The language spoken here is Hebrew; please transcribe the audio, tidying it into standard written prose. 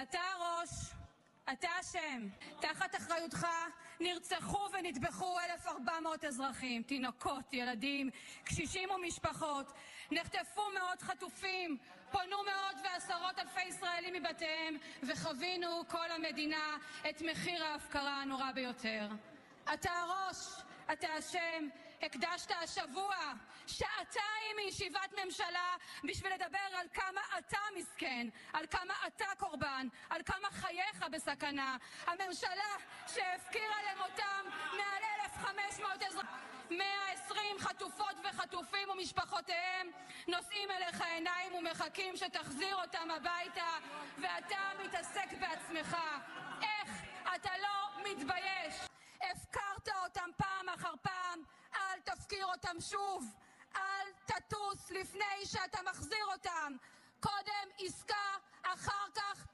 אתה הראש, אתה אשם. תחת אחריותך נרצחו ונטבחו 1,400 אזרחים, תינוקות, ילדים, קשישים ומשפחות. נחטפו מאות חטופים, פונו מאות ועשרות אלפי ישראלים מבתיהם, וחווינו כל המדינה את מחיר ההפקרה הנורא ביותר. אתה הראש, אתה אשם. הקדשת השבוע שעתיים מישיבת ממשלה בשביל לדבר על כמה אתה מסכן, על כמה אתה קורבן, על כמה חייך בסכנה. הממשלה שהפקירה למותם מעל 1,500 אזרחים, 120 חטופות וחטופים ומשפחותיהם נושאים אליך עיניים ומחכים שתחזיר אותם הביתה, ואתה מתעסק בעצמך. איך אתה לא מתבייש? הפקרת אותם פעם אחר פעם, אל תפקיר אותם שוב. אל תטוס לפני שאתה מחזיר אותם. קודם עסקה, אחר כך